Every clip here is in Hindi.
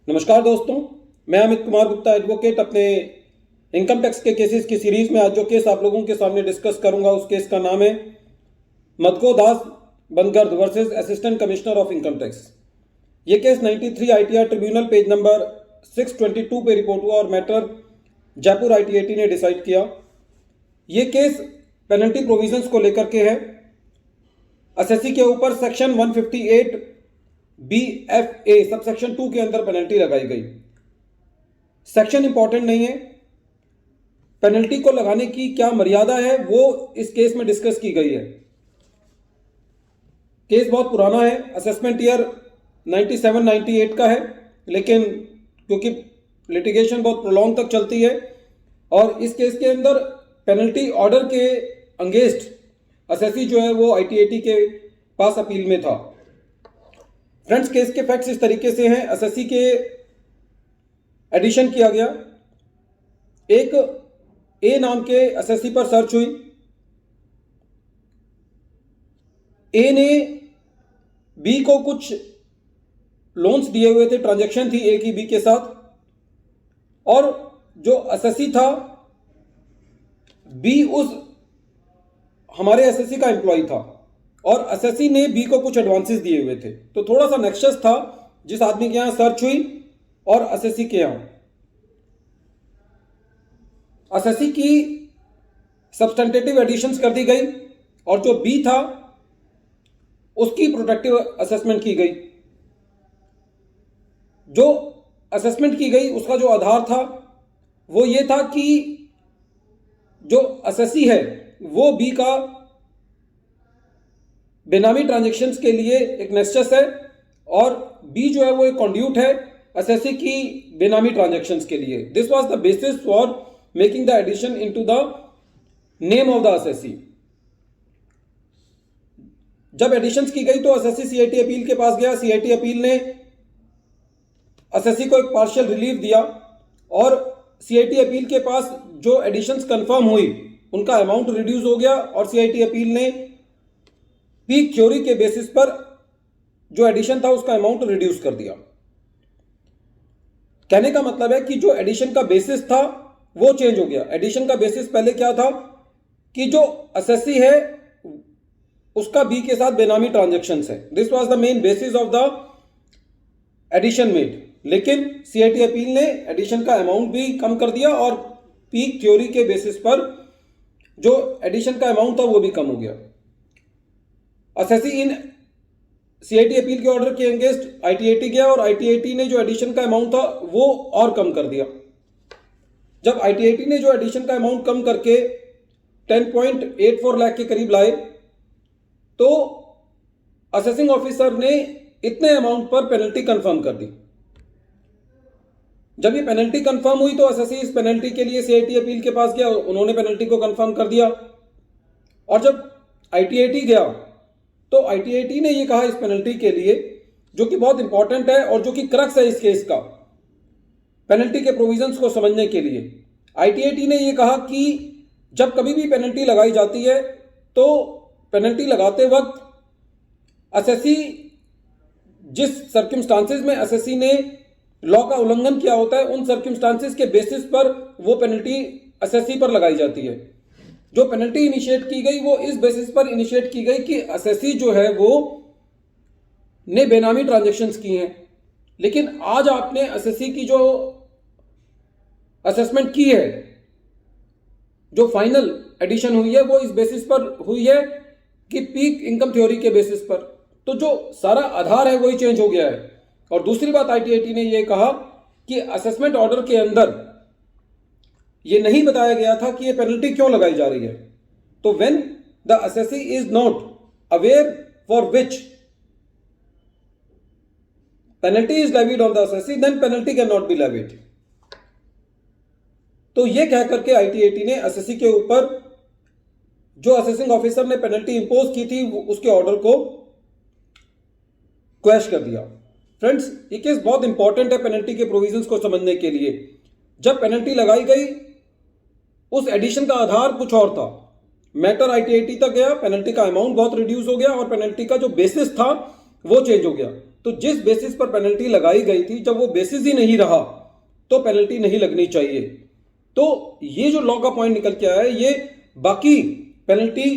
नमस्कार दोस्तों, मैं अमित कुमार गुप्ता एडवोकेट अपने इनकम टैक्स के केसेस की सीरीज में आज जो केस आप लोगों के सामने डिस्कस करूंगा उस केस का नाम है मदको दास बनगर्द versus assistant commissioner of income tax. ये case 93 ITR tribunal page number 622 पे रिपोर्ट हुआ और मैटर जयपुर आईटीएटी ने डिसाइड किया। ये केस पेनल्टी प्रोविजंस को लेकर के है। एसएससी के ऊपर सेक्शन 158 BFA सब सेक्शन 2 के अंदर पेनल्टी लगाई गई। सेक्शन इंपॉर्टेंट नहीं है, पेनल्टी को लगाने की क्या मर्यादा है वो इस केस में डिस्कस की गई है। केस बहुत पुराना है, असेसमेंट ईयर 97-98 का है, लेकिन क्योंकि लिटिगेशन बहुत प्रोलॉन्ग तक चलती है और इस केस के अंदर पेनल्टी ऑर्डर के अगेंस्ट एसएससी जो है वो आईटीएटी के पास अपील में था। फ्रेंड्स, केस के फैक्ट्स इस तरीके से हैं। एसएससी के एडिशन किया गया, एक ए नाम के एसएससी पर सर्च हुई। ए ने बी को कुछ लोन्स दिए हुए थे, ट्रांजैक्शन थी ए की बी के साथ, और जो एसएससी था बी उस हमारे एसएससी का एम्प्लॉय था और एसएससी ने बी को कुछ एडवांसेस दिए हुए थे। तो थोड़ा सा नेक्सस था जिस आदमी के यहां सर्च हुई और एसएससी के यहां। एसएससी की सब्सटेंटिव एडिशंस कर दी गई और जो बी था उसकी प्रोटेक्टिव असेसमेंट की गई। जो असेसमेंट की गई उसका जो आधार था वो ये था कि जो एसएससी है वो बी का बेनामी ट्रांजैक्शंस के लिए एक नेक्सस है और बी जो है वो एक कंड्यूट है एसएससी की बेनामी ट्रांजैक्शंस के लिए। This was the basis for making the addition into the name of the SSC. जब एडिशंस की गई तो एसएससी सीआईटी अपील के पास गया। सीआईटी अपील ने एसएससी को एक पार्शियल रिलीफ दिया और सीआईटी अपील के पास जो एडिशंस कंफर्म हुई उनका अमाउंट रिड्यूस हो गया और सीआईटी अपील ने पीक थ्योरी के बेसिस पर जो एडिशन था उसका अमाउंट रिड्यूस कर दिया। कहने का मतलब है कि जो एडिशन का बेसिस था वो चेंज हो गया। एडिशन का बेसिस पहले क्या था कि जो एसएससी है उसका बी के साथ बेनामी ट्रांजैक्शंस है। This was the main basis of the addition made, लेकिन सीआईटी अपील ने एडिशन का अमाउंट भी कम कर दिया और पीक थ्योरी के बेसिस पर जो एडिशन का अमाउंट था वो भी कम हो गया। एसएससी इन सीआईटी अपील के ऑर्डर के अगेंस्ट आईटीएटी गया और आईटीएटी ने जो एडिशन का अमाउंट था वो और कम कर दिया। जब आईटीएटी ने जो एडिशन का अमाउंट कम करके 10.84 लाख के करीब लाए तो असेसिंग ऑफिसर ने इतने अमाउंट पर पेनल्टी कंफर्म कर दी। जब ये पेनल्टी कंफर्म हुई तो एसएससी इस पेनल्टी के लिए सीआईटी अपील के पास गया, उन्होंने पेनल्टी को कंफर्म कर दिया। और जब आईटीएटी गया तो आईटीएटी ने ये कहा इस पेनल्टी के लिए, जो कि बहुत इंपॉर्टेंट है और जो कि क्रक्स है इस केस का, पेनल्टी के प्रोविजंस को समझने के लिए आईटीएटी ने ये कहा कि जब कभी भी पेनल्टी लगाई जाती है तो पेनल्टी लगाते वक्त एसएससी जिस सर्कमस्टांसेस में एसएससी ने लॉ का उल्लंघन किया होता है उन सर्कमस्टांसेस के बेसिस पर वो पेनल्टी एसएससी पर लगाई जाती है। जो पेनल्टी इनिशिएट की गई वो इस बेसिस पर इनिशिएट की गई कि एसएससी जो है वो ने बेनामी ट्रांजैक्शंस की हैं। लेकिन आज आपने एसएससी की जो असेसमेंट की है, जो फाइनल एडिशन हुई है वो इस बेसिस पर हुई है कि पीक इनकम थ्योरी के बेसिस पर, तो जो सारा आधार है वही चेंज हो गया है। और दूसरी बात आईटीएटी ने यह कहा कि असेसमेंट ऑर्डर के अंदर ये नहीं बताया गया था कि ये पेनल्टी क्यों लगाई जा रही है। तो when the SSC is not aware for which penalty is levied on the SSC then penalty can not be levied. तो ये कह करके आईटीएटी ने एसएससी के ऊपर जो असेसिंग ऑफिसर ने पेनल्टी इंपोज की थी उसके ऑर्डर को क्वैश कर दिया। फ्रेंड्स, ये केस बहुत इंपॉर्टेंट है पेनल्टी के प्रोविजंस को समझने के लिए। जब पेनल्टी लगाई गई उस एडिशन का आधार कुछ और था, मैटर आईटीएटी तक गया, पेनल्टी का अमाउंट बहुत रिड्यूस हो गया और पेनल्टी का जो बेसिस था वो चेंज हो गया। तो जिस बेसिस पर पेनल्टी लगाई गई थी, जब वो बेसिस ही नहीं रहा तो पेनल्टी नहीं लगनी चाहिए। तो ये जो लॉ का पॉइंट निकल के आया है, ये बाकी पेनल्टी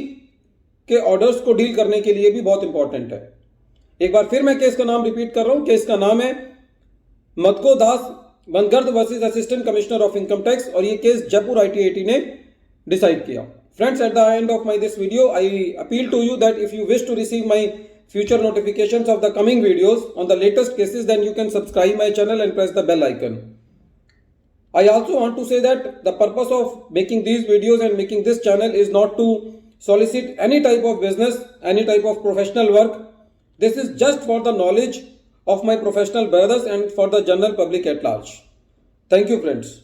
के ऑर्डर्स को डील करने के लिए भी बहुत इंपॉर्टेंट है। एक बार फिर मैं केस का नाम रिपीट कर रहा हूं। केस का नाम है मदको दास बनगर्द versus assistant commissioner of income tax, और ये केस जयपुर ITAT ने डिसाइड किया। Friends, at the end of this video, I appeal to you that if you wish to receive my future notifications of the coming videos on the latest cases, then you can subscribe my channel and press the bell icon. I also want to say that the purpose of making these videos and making this channel is not to solicit any type of business, any type of professional work. This is just for the knowledge of my professional brothers and for the general public at large. Thank you, friends.